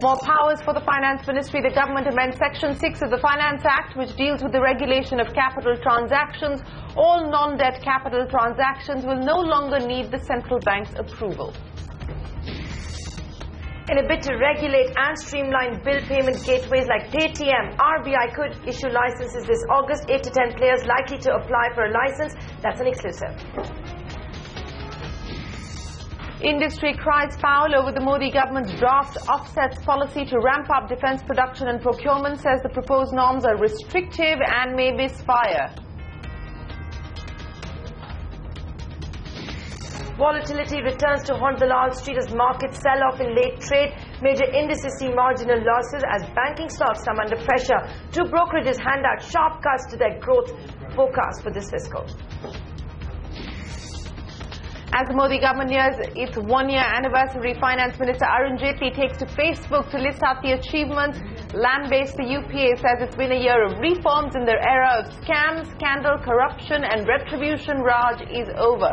More powers for the Finance Ministry. The government amends Section 6 of the Finance Act, which deals with the regulation of capital transactions. All non-debt capital transactions will no longer need the central bank's approval. In a bid to regulate and streamline bill payment gateways like Paytm, RBI could issue licenses this August. 8 to 10 players likely to apply for a license. That's an exclusive. Industry cries foul over the Modi government's draft offsets policy to ramp up defence production and procurement, says the proposed norms are restrictive and may misfire. Volatility returns to haunt the Lal Street as markets sell off in late trade. Major indices see marginal losses as banking stocks come under pressure. Two brokerages hand out sharp cuts to their growth forecast for this fiscal. As the Modi government nears its one-year anniversary, Finance Minister Arun Jaitley takes to Facebook to list out the achievements. Land-based, the UPA says it's been a year of reforms in their era of scams, scandal, corruption and retribution. Raj is over.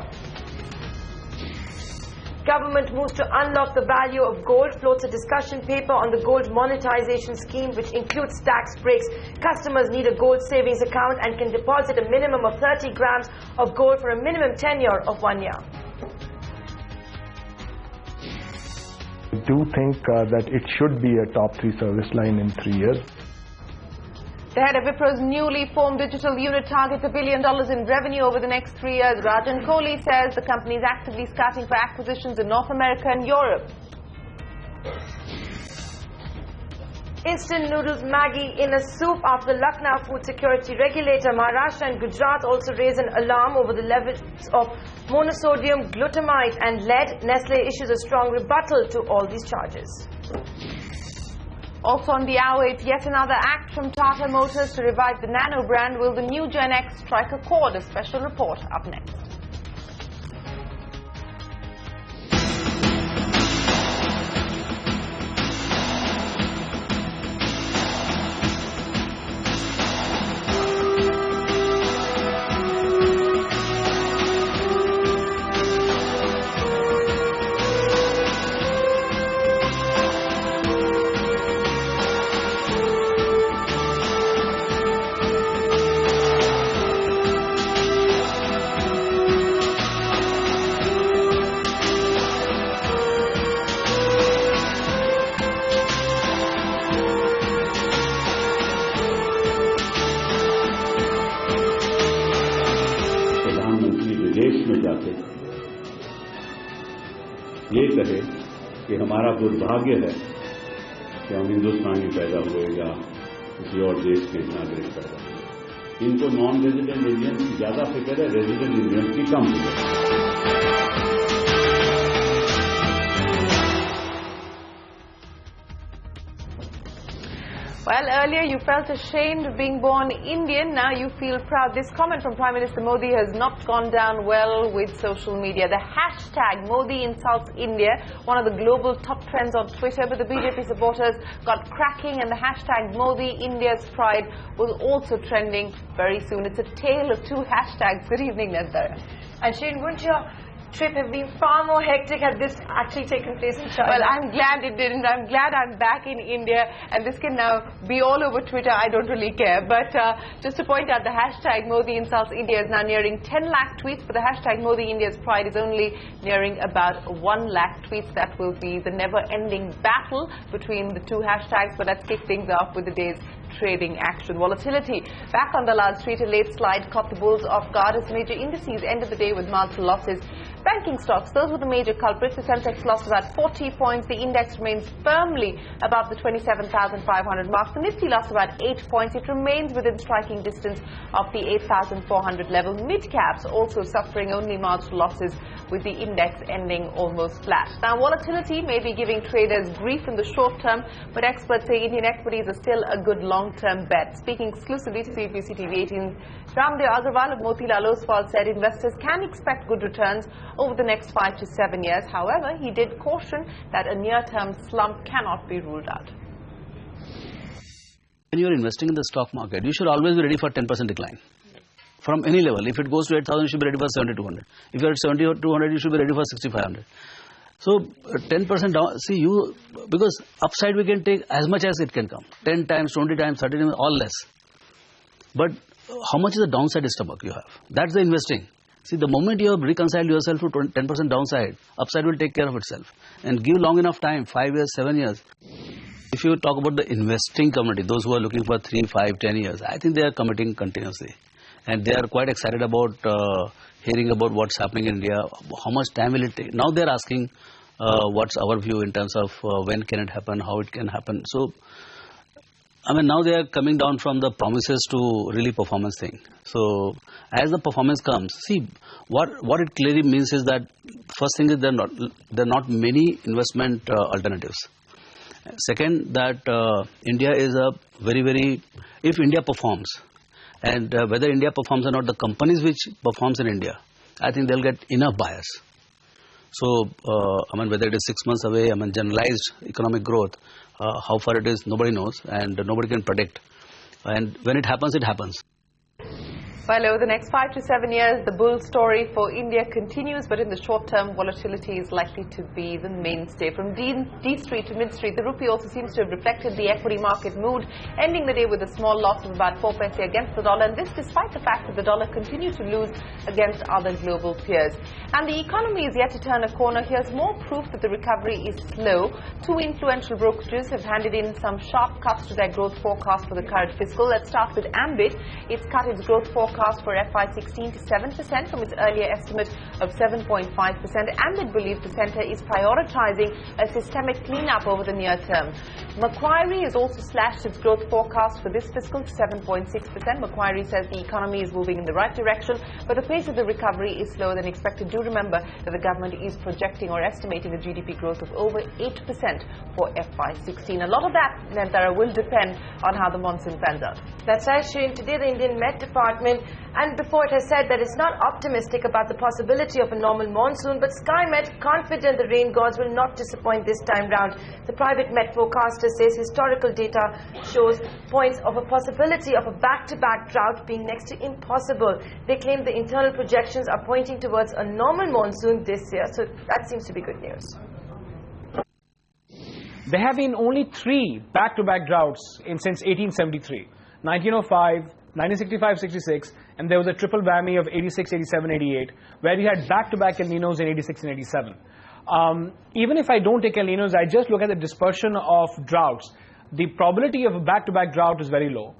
Government moves to unlock the value of gold, floats a discussion paper on the gold monetization scheme, which includes tax breaks. Customers need a gold savings account and can deposit a minimum of 30 grams of gold for a minimum tenure of 1 year. I do think that it should be a top 3 service line in 3 years. The head of Wipro's newly formed digital unit targets $1 billion in revenue over the next 3 years. Rajan Kohli says the company is actively scouting for acquisitions in North America and Europe. Instant noodles Maggi in a soup after the Lucknow food security regulator. Maharashtra and Gujarat also raise an alarm over the levels of monosodium glutamate and lead. Nestle issues a strong rebuttal to all these charges. Also on the hour, it's yet another act from Tata Motors to revive the Nano brand. Will the new Gen X strike a chord? A special report up next. ये कहे कि हमारा दुर्भाग्य है कि हम हिंदुस्तानी पैदा हुए या किसी और देश के नागरिक पैदा हुए। इनको नॉन रेजिडेंट इंडियंस की ज्यादा फिक्र है, रेजिडेंट इंडियंस की कम फिक्र है। Well, earlier you felt ashamed of being born Indian. Now you feel proud. This comment from Prime Minister Modi has not gone down well with social media. The hashtag Modi insults India, one of the global top trends on Twitter, but the BJP supporters got cracking and the hashtag Modi India's pride was also trending very soon. It's a tale of two hashtags. Good evening, Nandara. And Shane, wouldn't your trip have been far more hectic had this actually taken place in China? Well, I'm glad it didn't. I'm glad I'm back in India and this can now be all over Twitter. I don't really care. But just to point out, the hashtag Modi insults India is now nearing 10 lakh tweets, but the hashtag Modi India's pride is only nearing about 1 lakh tweets. That will be the never-ending battle between the two hashtags. But let's kick things off with the day's trading action. Volatility back on the Lal Street. A late slide caught the bulls off guard as major indices ended the day with marked losses. Banking stocks, those were the major culprits. The Sensex lost about 40 points. The index remains firmly above the 27,500 mark. The Nifty lost about 8 points. It remains within striking distance of the 8,400 level. Mid-caps also suffering only marginal losses with the index ending almost flat. Now, volatility may be giving traders grief in the short term, but experts say Indian equities are still a good long-term bet. Speaking exclusively to CNBC TV 18's Ramdev Agarwal of Motilal Oswal said investors can expect good returns over the next 5 to 7 years. However, he did caution that a near-term slump cannot be ruled out. When you are investing in the stock market, you should always be ready for 10% decline. From any level. If it goes to 8,000, you should be ready for 7,200. If you are at 7,200, you should be ready for 6,500. So 10% down, see you, because upside we can take as much as it can come. 10 times, 20 times, 30 times, all less. But how much is the downside stomach you have? That's the investing. See, the moment you have reconciled yourself to 10% downside, upside will take care of itself. And give long enough time, 5 years, 7 years. If you talk about the investing community, those who are looking for 3, 5, 10 years, I think they are committing continuously. And they are quite excited about hearing about what's happening in India, how much time will it take. Now they are asking what's our view in terms of when can it happen, how it can happen. So, I mean, now they are coming down from the promises to really performance thing. So, as the performance comes, see, what it clearly means is that first thing is there are not many investment alternatives. Second, that India is a very, if India performs, and whether India performs or not, the companies which performs in India, I think they'll get enough buyers. So, I mean, whether it is 6 months away, I mean, generalized economic growth, how far it is, nobody knows, and nobody can predict. And when it happens, it happens. Well, over the next 5 to 7 years, the bull story for India continues, but in the short term, volatility is likely to be the mainstay. From D Street to Mid Street, the rupee also seems to have reflected the equity market mood, ending the day with a small loss of about 4 paise against the dollar, and this despite the fact that the dollar continued to lose against other global peers. And the economy is yet to turn a corner. Here's more proof that the recovery is slow. Two influential brokerages have handed in some sharp cuts to their growth forecast for the current fiscal. Let's start with Ambit. It's cut its growth forecast for FY16 to 7% from its earlier estimate of 7.5%. Ambit believes the centre is prioritising a systemic clean-up over the near term. Macquarie has also slashed its growth forecast for this fiscal to 7.6%. Macquarie says the economy is moving in the right direction, but the pace of the recovery is slower than expected. Do remember that the government is projecting or estimating a GDP growth of over 8% for FY16. A lot of that, Nantara, will depend on how the monsoon pans out. That's right, Shireen. Today, the Indian Met Department, and before it has said that it's not optimistic about the possibility of a normal monsoon, but SkyMet confident the rain gods will not disappoint this time round. The private Met forecaster says historical data shows points of a possibility of a back-to-back drought being next to impossible. They claim the internal projections are pointing towards a normal monsoon this year, so that seems to be good news. There have been only 3 back-to-back droughts since 1873, 1905, 1965-66, and there was a triple whammy of 86, 87, 88, where we had back-to-back El Ninos in 86 and 87. Even if I don't take El Ninos, I just look at the dispersion of droughts. The probability of a back-to-back drought is very low.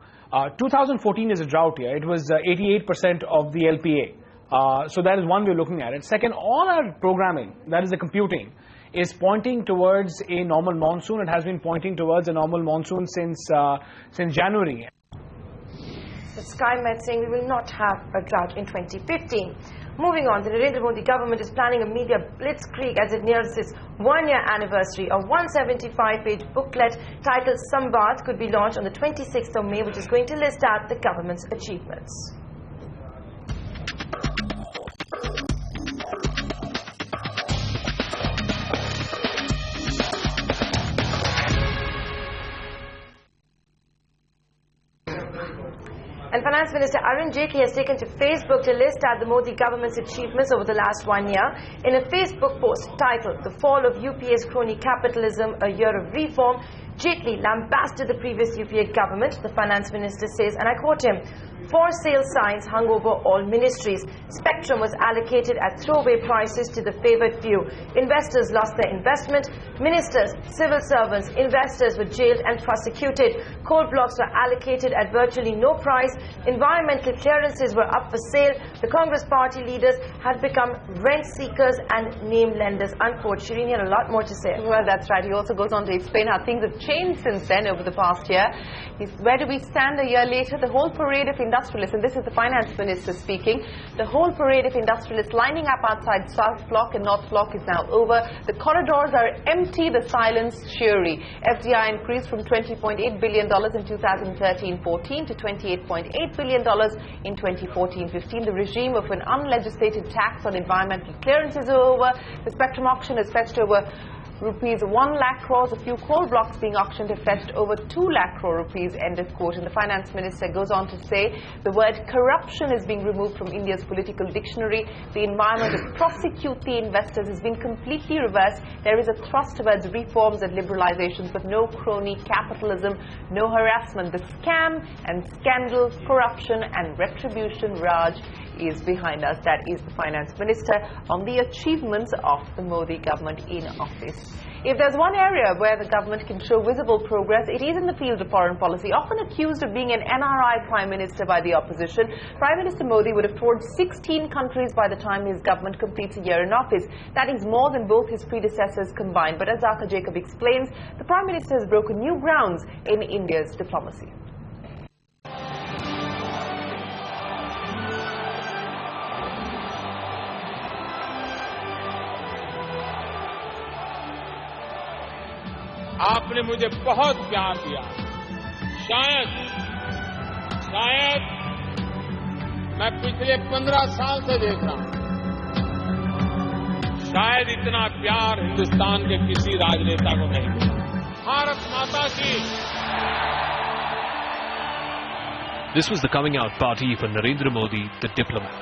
2014 is a drought year. It was 88% of the LPA. So that is one way of looking at it. Second, all our programming, that is the computing, is pointing towards a normal monsoon. It has been pointing towards a normal monsoon since January. The SkyMet saying we will not have a drought in 2015. Moving on, the Narendra Modi government is planning a media blitzkrieg as it nears its 1-year anniversary. A 175-page booklet titled Samvad could be launched on the 26th of May, which is going to list out the government's achievements. And Finance Minister Arun Jaitley has taken to Facebook to list out the Modi government's achievements over the last 1 year. In a Facebook post titled The Fall of UPA's Crony Capitalism, a Year of Reform, Jaitley lambasted the previous UPA government. The Finance Minister says, and I quote him, "For sale signs hung over all ministries. Spectrum was allocated at throwaway prices to the favoured few. Investors lost their investment. Ministers, civil servants, investors were jailed and prosecuted. Coal blocks were allocated at virtually no price. Environmental clearances were up for sale. The Congress party leaders had become rent seekers and name lenders." Unquote. Shireen had a lot more to say. Well, that's right. He also goes on to explain how things have changed since then over the past year. Where do we stand a year later? The whole parade of industrialists, and this is the Finance Minister speaking, the whole parade of industrialists lining up outside South Block and North Block is now over. The corridors are empty, the silence cheery. FDI increased from $20.8 billion in 2013-14 to $28.8 billion in 2014-15. The regime of an unlegislated tax on environmental clearances is over. The spectrum auction has fetched over rupees 1 lakh crores. A few coal blocks being auctioned have fetched over 2 lakh crore rupees, end of quote. And the finance minister goes on to say the word corruption is being removed from India's political dictionary. The environment to prosecute the investors has been completely reversed. There is a thrust towards reforms and liberalizations, but no crony capitalism, no harassment. The scam and scandal, corruption and retribution Raj is behind us. That is the finance minister on the achievements of the Modi government in office. If there's one area where the government can show visible progress, it is in the field of foreign policy. Often accused of being an NRI prime minister by the opposition, Prime Minister Modi would have toured 16 countries by the time his government completes a year in office. That is more than both his predecessors combined. But as Zaka Jacob explains, the Prime Minister has broken new grounds in India's diplomacy. आपने मुझे बहुत प्यार दिया। शायद मैं पिछले 15 साल से देख रहा हूं, शायद इतना प्यार हिंदुस्तान के किसी राजनेता को नहीं मिला। भारत माता की। This was the coming out party for Narendra Modi, the diplomat.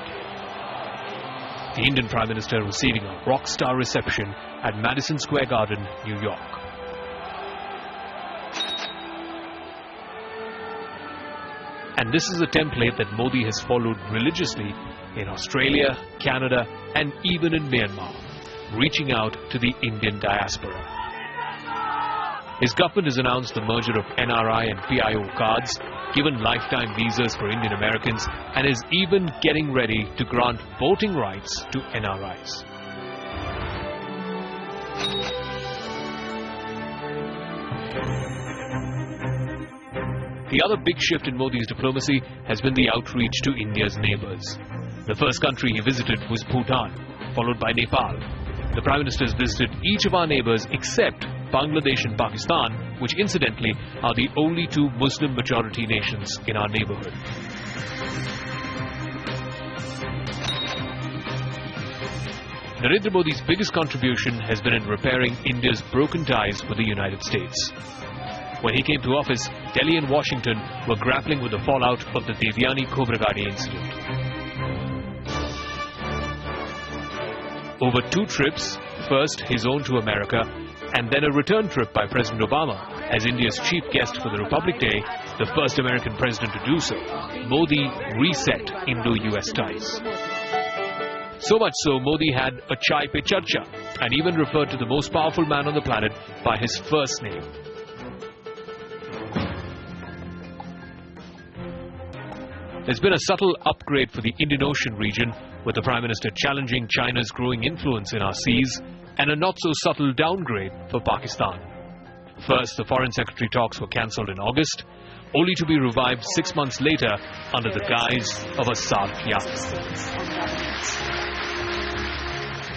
The Indian Prime Minister receiving a rock star reception at Madison Square Garden, New York. And this is a template that Modi has followed religiously in Australia, Canada, and even in Myanmar, reaching out to the Indian diaspora. His government has announced the merger of NRI and PIO cards, given lifetime visas for Indian Americans, and is even getting ready to grant voting rights to NRIs. The other big shift in Modi's diplomacy has been the outreach to India's neighbours. The first country he visited was Bhutan, followed by Nepal. The Prime Minister has visited each of our neighbours except Bangladesh and Pakistan, which incidentally are the only two Muslim-majority nations in our neighbourhood. Narendra Modi's biggest contribution has been in repairing India's broken ties with the United States. When he came to office, Delhi and Washington were grappling with the fallout of the Devyani Khobragade incident. Over 2 trips, first his own to America, and then a return trip by President Obama as India's chief guest for the Republic Day, the first American president to do so, Modi reset Indo-US ties. So much so, Modi had a chai pe charcha and even referred to the most powerful man on the planet by his first name. There's been a subtle upgrade for the Indian Ocean region, with the Prime Minister challenging China's growing influence in our seas, and a not-so-subtle downgrade for Pakistan. First, the Foreign Secretary talks were cancelled in August, only to be revived 6 months later under the guise of a SAARC yatra.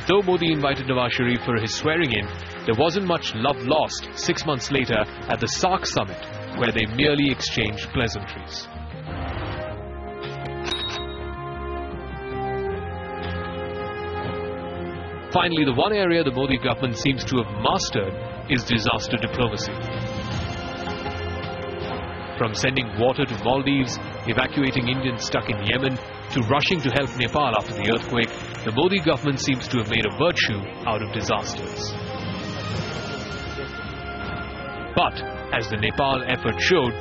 Though Modi invited Nawaz Sharif for his swearing-in, there wasn't much love lost 6 months later at the SAARC summit, where they merely exchanged pleasantries. Finally, the one area the Modi government seems to have mastered is disaster diplomacy. From sending water to Maldives, evacuating Indians stuck in Yemen, to rushing to help Nepal after the earthquake, the Modi government seems to have made a virtue out of disasters. But, as the Nepal effort showed,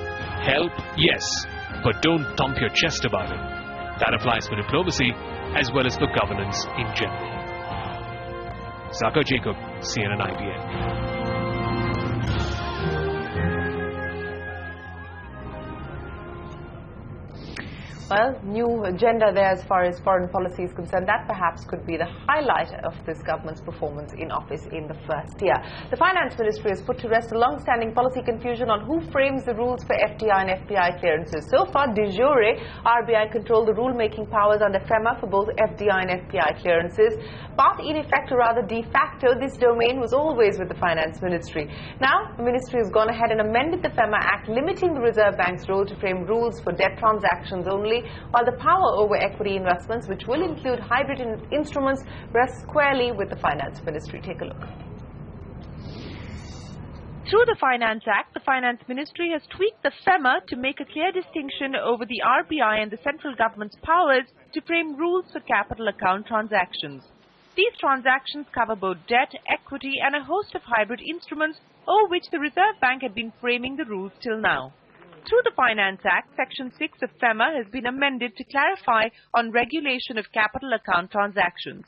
help, yes, but don't thump your chest about it. That applies for diplomacy as well as for governance in general. Zaka Jacob, CNN IBN. Well, new agenda there as far as foreign policy is concerned. That perhaps could be the highlight of this government's performance in office in the first year. The Finance Ministry has put to rest a long-standing policy confusion on who frames the rules for FDI and FPI clearances. So far, de jure, RBI controlled the rule-making powers under FEMA for both FDI and FPI clearances. But in effect, or rather de facto, this domain was always with the Finance Ministry. Now, the Ministry has gone ahead and amended the FEMA Act, limiting the Reserve Bank's role to frame rules for debt transactions only, while the power over equity investments, which will include hybrid instruments, rests squarely with the Finance Ministry. Take a look. Through the Finance Act, the Finance Ministry has tweaked the FEMA to make a clear distinction over the RBI and the central government's powers to frame rules for capital account transactions. These transactions cover both debt, equity and a host of hybrid instruments over which the Reserve Bank had been framing the rules till now. Through the Finance Act, Section 6 of FEMA has been amended to clarify on regulation of capital account transactions.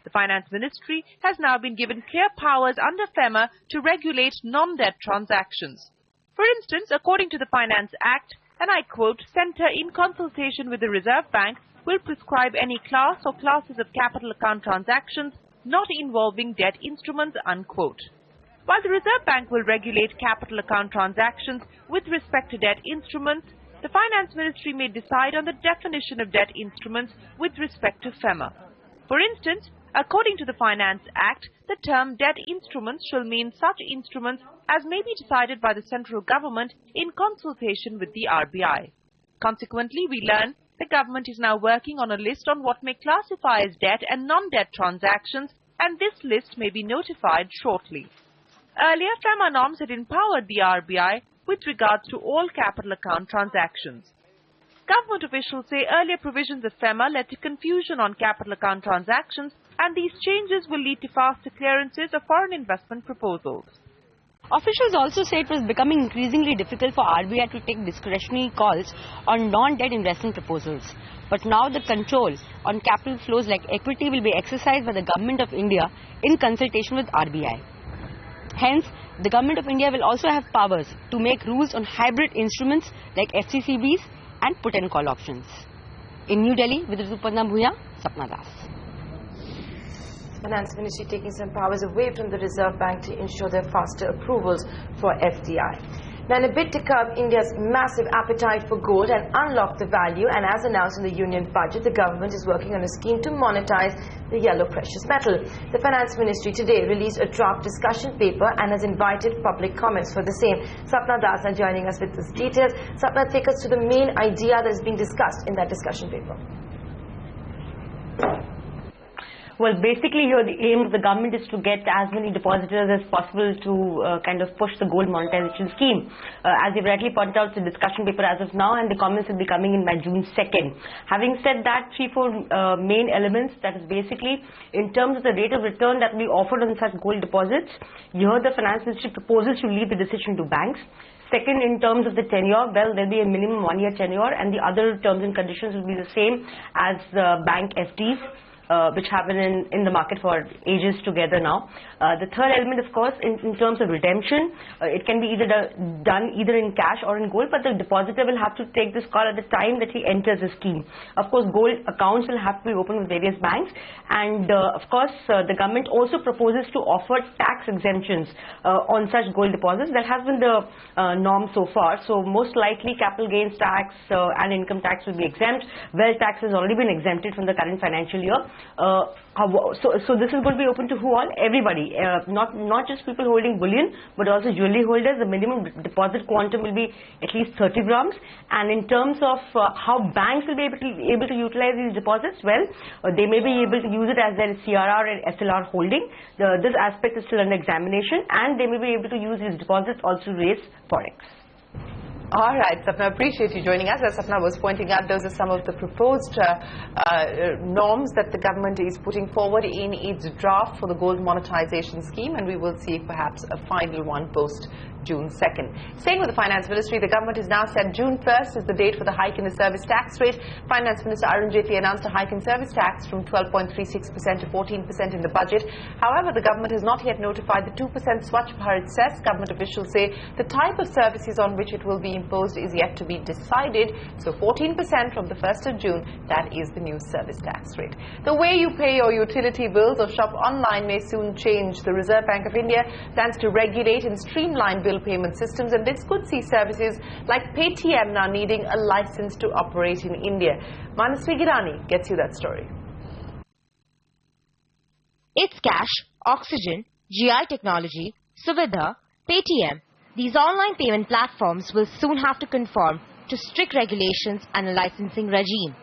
The Finance Ministry has now been given clear powers under FEMA to regulate non-debt transactions. For instance, according to the Finance Act, and I quote, "Centre in consultation with the Reserve Bank will prescribe any class or classes of capital account transactions not involving debt instruments," unquote. While the Reserve Bank will regulate capital account transactions with respect to debt instruments, the Finance Ministry may decide on the definition of debt instruments with respect to FEMA. For instance, according to the Finance Act, the term debt instruments shall mean such instruments as may be decided by the central government in consultation with the RBI. Consequently, we learn the government is now working on a list on what may classify as debt and non-debt transactions, and this list may be notified shortly. Earlier, FEMA norms had empowered the RBI with regards to all capital account transactions. Government officials say earlier provisions of FEMA led to confusion on capital account transactions, and these changes will lead to faster clearances of foreign investment proposals. Officials also say it was becoming increasingly difficult for RBI to take discretionary calls on non-debt investment proposals. But now the control on capital flows like equity will be exercised by the Government of India in consultation with RBI. Hence, the Government of India will also have powers to make rules on hybrid instruments like FCCBs and put and call options. In New Delhi, with Rituparna Bhuya, Sapna Das. Finance Ministry taking some powers away from the Reserve Bank to ensure their faster approvals for FDI. Now, in a bid to curb India's massive appetite for gold and unlock the value, and as announced in the union budget, the government is working on a scheme to monetize the yellow precious metal. The Finance Ministry today released a draft discussion paper and has invited public comments for the same. Sapna Das are joining us with these details. Sapna, take us to the main idea that is being discussed in that discussion paper. Well, basically here the aim of the government is to get as many depositors as possible to kind of push the gold monetization scheme. As you've rightly pointed out, it's a discussion paper as of now, and the comments will be coming in by June 2nd. Having said that, 3-4 main elements, that is basically in terms of the rate of return that we offered on such gold deposits, here the Finance Ministry proposes to leave the decision to banks. Second, in terms of the tenure, well, there'll be a minimum 1-year tenure, and the other terms and conditions will be the same as bank FDs. Which happen in the market for ages together now. The third element, of course, in terms of redemption, it can be either done either in cash or in gold, but the depositor will have to take this call at the time that he enters the scheme. Of course, gold accounts will have to be opened with various banks, and of course, the government also proposes to offer tax exemptions on such gold deposits. That has been the norm so far. So most likely, capital gains tax and income tax will be exempt. Wealth tax has already been exempted from the current financial year. So this is going to be open to who all? Everybody, not just people holding bullion, but also jewelry holders. The minimum deposit quantum will be at least 30 grams. And in terms of how banks will be able to utilize these deposits, well, they may be able to use it as their CRR and SLR holding. This aspect is still under examination, and they may be able to use these deposits also to raise forex. All right, Sapna, appreciate you joining us. As Sapna was pointing out, those are some of the proposed norms that the government is putting forward in its draft for the gold monetization scheme, and we will see perhaps a final one post June 2nd. Staying with the Finance Ministry, the government has now said June 1st is the date for the hike in the service tax rate. Finance Minister Arun Jaitley announced a hike in service tax from 12.36% to 14% in the budget. However, the government has not yet notified the 2% Swachh Bharat cess. Government officials say the type of services on which it will be imposed is yet to be decided. So 14% from the 1st of June, that is the new service tax rate. The way you pay your utility bills or shop online may soon change. The Reserve Bank of India plans to regulate and streamline bill payment systems, and this could see services like Paytm now needing a license to operate in India. Manasvi Girani gets you that story. It's Cash, Oxygen, GI Technology, Suvidha, Paytm. These online payment platforms will soon have to conform to strict regulations and a licensing regime.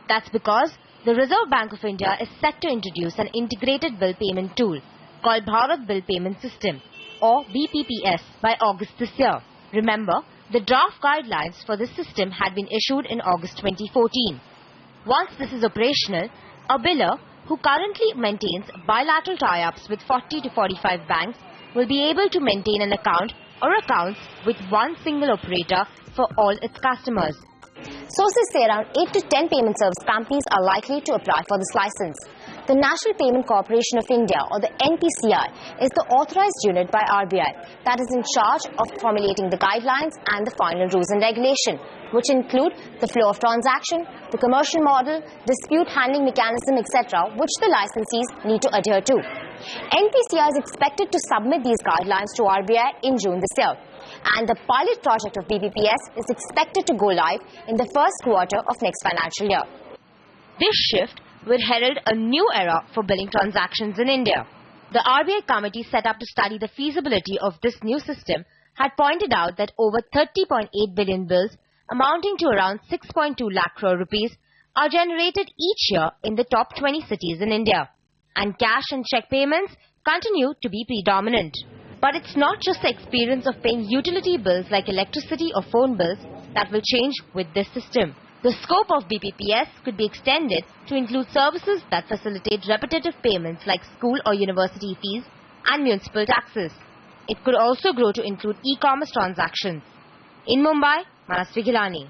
That's because the Reserve Bank of India is set to introduce an integrated bill payment tool called Bharat Bill Payment System. or BPPS by August this year. Remember, the draft guidelines for this system had been issued in August 2014. Once this is operational, a biller who currently maintains bilateral tie-ups with 40 to 45 banks will be able to maintain an account or accounts with one single operator for all its customers. Sources say around 8 to 10 payment service companies are likely to apply for this license. The National Payment Corporation of India, or the NPCI, is the authorized unit by RBI that is in charge of formulating the guidelines and the final rules and regulation, which include the flow of transaction, the commercial model, dispute handling mechanism, etc., which the licensees need to adhere to. NPCI is expected to submit these guidelines to RBI in June this year, and the pilot project of BPPS is expected to go live in the first quarter of next financial year. This shift will herald a new era for billing transactions in India. The RBI committee set up to study the feasibility of this new system had pointed out that over 30.8 billion bills amounting to around 6.2 lakh crore rupees are generated each year in the top 20 cities in India, and cash and check payments continue to be predominant. But it's not just the experience of paying utility bills like electricity or phone bills that will change with this system. The scope of BPPS could be extended to include services that facilitate repetitive payments like school or university fees and municipal taxes. It could also grow to include e-commerce transactions. In Mumbai, Manas Vigilani.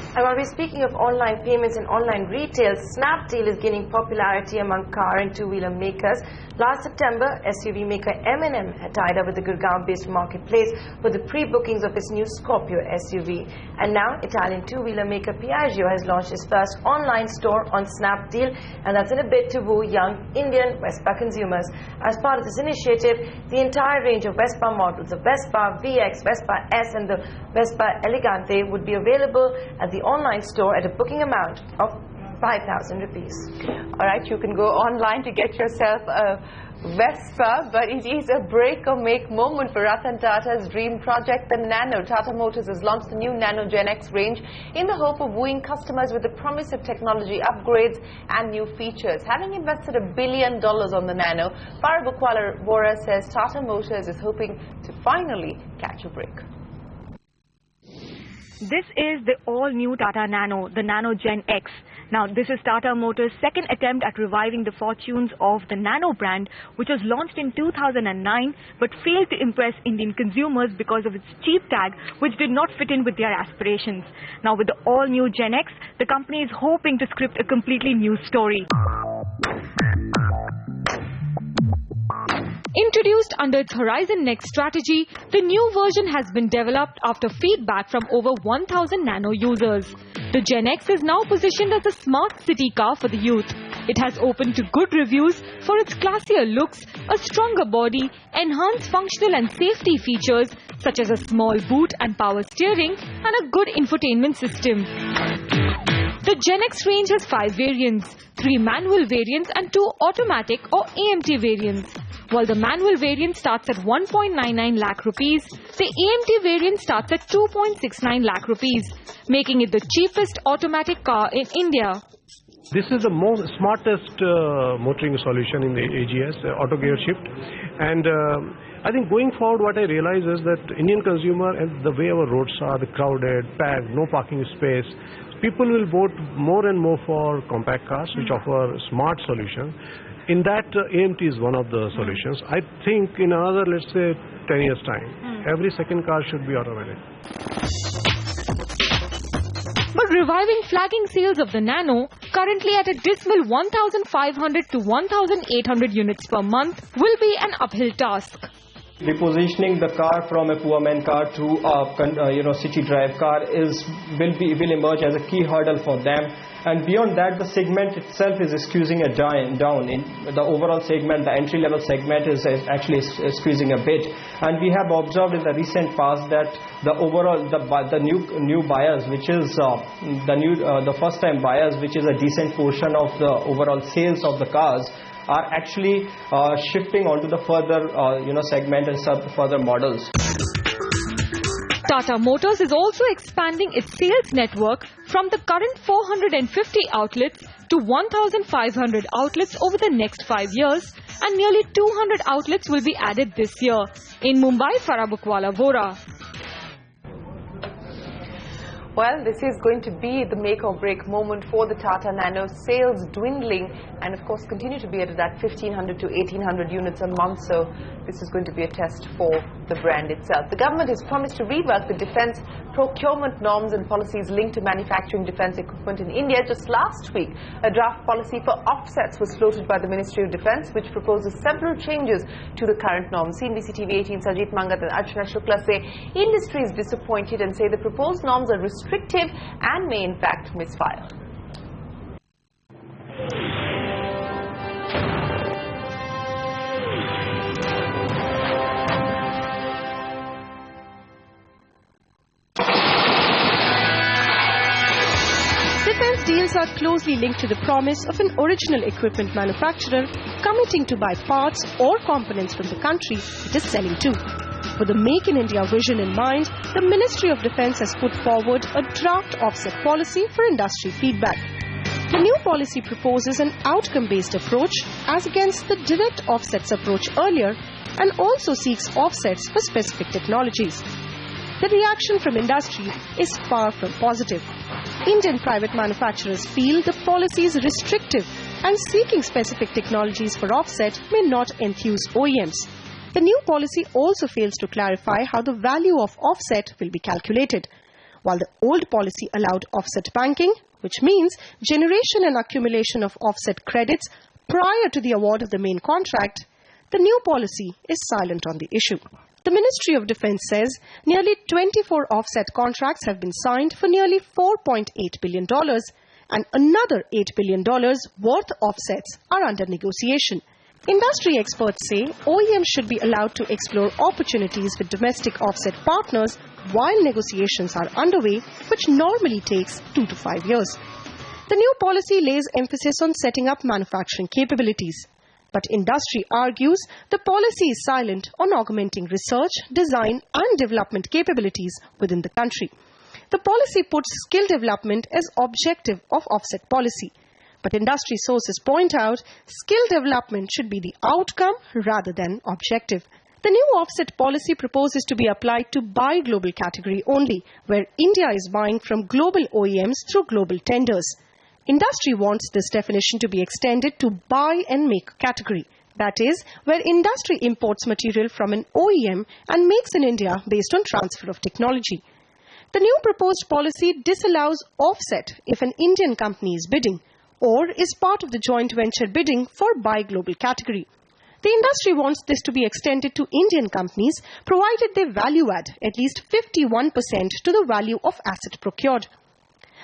And while we're speaking of online payments and online retail, Snapdeal is gaining popularity among car and two-wheeler makers. Last September, SUV maker M&M had tied up with the Gurgaon-based marketplace for the pre-bookings of its new Scorpio SUV. And now, Italian two-wheeler maker Piaggio has launched its first online store on Snapdeal, and that's in a bid to woo young Indian Vespa consumers. As part of this initiative, the entire range of Vespa models, the Vespa VX, Vespa S and the Vespa Elegante would be available at the online store at a booking amount of 5,000 rupees. All right, you can go online to get yourself a Vespa, but it is a break or make moment for Ratan Tata's dream project, the Nano. Tata Motors has launched the new Nano Gen X range in the hope of wooing customers with the promise of technology upgrades and new features. Having invested $1 billion on the Nano, Parabukwala Vora says Tata Motors is hoping to finally catch a break. This is the all-new Tata Nano, the Nano Gen X. Now, this is Tata Motors' second attempt at reviving the fortunes of the Nano brand, which was launched in 2009 but failed to impress Indian consumers because of its cheap tag, which did not fit in with their aspirations. Now, with the all-new Gen X, the company is hoping to script a completely new story. Introduced under its Horizon Next strategy, the new version has been developed after feedback from over 1,000 Nano users. The Gen X is now positioned as a smart city car for the youth. It has opened to good reviews for its classier looks, a stronger body, enhanced functional and safety features such as a small boot and power steering, and a good infotainment system. The Gen X range has 5 variants, 3 manual variants and 2 automatic or AMT variants. While the manual variant starts at 1.99 lakh rupees, the AMT variant starts at 2.69 lakh rupees, making it the cheapest automatic car in India. This is the most smartest motoring solution in the AGS, auto gear shift. And I think going forward, what I realize is that Indian consumer and the way our roads are, the crowded, packed, no parking space, people will vote more and more for compact cars which offer smart solutions. In that, AMT is one of the solutions. I think in another, let's say, 10 years' time, every second car should be automatic. But reviving flagging sales of the Nano, currently at a dismal 1,500 to 1,800 units per month, will be an uphill task. Repositioning the car from a poor man car to a city drive car will emerge as a key hurdle for them. And beyond that, the segment itself is squeezing down. In the overall segment, the entry-level segment is actually squeezing a bit. And we have observed in the recent past that the overall the new buyers, which is the first-time buyers, which is a decent portion of the overall sales of the cars, are actually shifting onto the further segment and further models. Tata Motors is also expanding its sales network from the current 450 outlets to 1,500 outlets over the next 5 years, and nearly 200 outlets will be added this year. In Mumbai, Farah Bukwala Vora. Well, this is going to be the make or break moment for the Tata Nano, sales dwindling and of course continue to be at that 1,500 to 1,800 units a month. So this is going to be a test for the brand itself. The government has promised to rework the defence procurement norms and policies linked to manufacturing defence equipment in India. Just last week, a draft policy for offsets was floated by the Ministry of Defence, which proposes several changes to the current norms. CNBC TV 18 Sajit Mangat and Archana Shukla say industry is disappointed and say the proposed norms are restrictive and may in fact misfire. Defence deals are closely linked to the promise of an original equipment manufacturer committing to buy parts or components from the country it is selling to. With the Make in India vision in mind, the Ministry of Defence has put forward a draft offset policy for industry feedback. The new policy proposes an outcome-based approach as against the direct offsets approach earlier, and also seeks offsets for specific technologies. The reaction from industry is far from positive. Indian private manufacturers feel the policy is restrictive and seeking specific technologies for offset may not enthuse OEMs. The new policy also fails to clarify how the value of offset will be calculated. While the old policy allowed offset banking, which means generation and accumulation of offset credits prior to the award of the main contract, the new policy is silent on the issue. The Ministry of Defence says nearly 24 offset contracts have been signed for nearly $4.8 billion and another $8 billion worth offsets are under negotiation. Industry experts say OEMs should be allowed to explore opportunities with domestic offset partners while negotiations are underway, which normally takes 2 to 5 years. The new policy lays emphasis on setting up manufacturing capabilities. But industry argues the policy is silent on augmenting research, design and development capabilities within the country. The policy puts skill development as objective of offset policy. But industry sources point out skill development should be the outcome rather than objective. The new offset policy proposes to be applied to buy global category only, where India is buying from global OEMs through global tenders. Industry wants this definition to be extended to buy and make category. That is, where industry imports material from an OEM and makes in India based on transfer of technology. The new proposed policy disallows offset if an Indian company is bidding or is part of the joint venture bidding for buy global category. The industry wants this to be extended to Indian companies provided they value add at least 51% to the value of asset procured.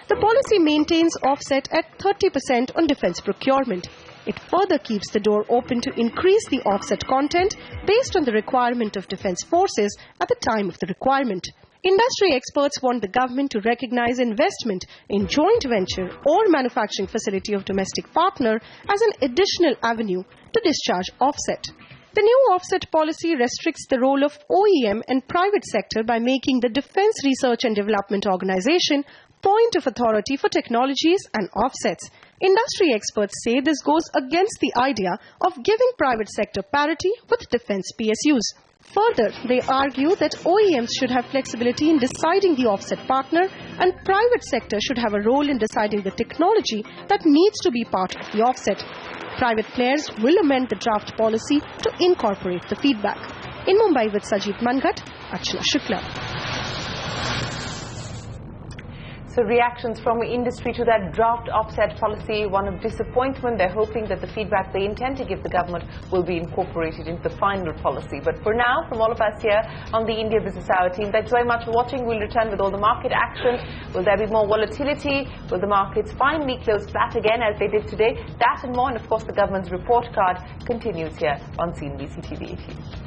The policy maintains offset at 30% on defence procurement. It further keeps the door open to increase the offset content based on the requirement of defence forces at the time of the requirement. Industry experts want the government to recognize investment in joint venture or manufacturing facility of domestic partner as an additional avenue to discharge offset. The new offset policy restricts the role of OEM and private sector by making the Defence Research and Development Organization point of authority for technologies and offsets. Industry experts say this goes against the idea of giving private sector parity with defence PSUs. Further, they argue that OEMs should have flexibility in deciding the offset partner and private sector should have a role in deciding the technology that needs to be part of the offset. Private players will amend the draft policy to incorporate the feedback. In Mumbai with Sajit Mangat, Archana Shukla. So reactions from industry to that draft offset policy, one of disappointment. They're hoping that the feedback they intend to give the government will be incorporated into the final policy. But for now, from all of us here on the India Business Hour team, thanks very much for watching. We'll return with all the market action. Will there be more volatility? Will the markets finally close flat again as they did today? That and more, and of course the government's report card continues here on CNBC TV 18.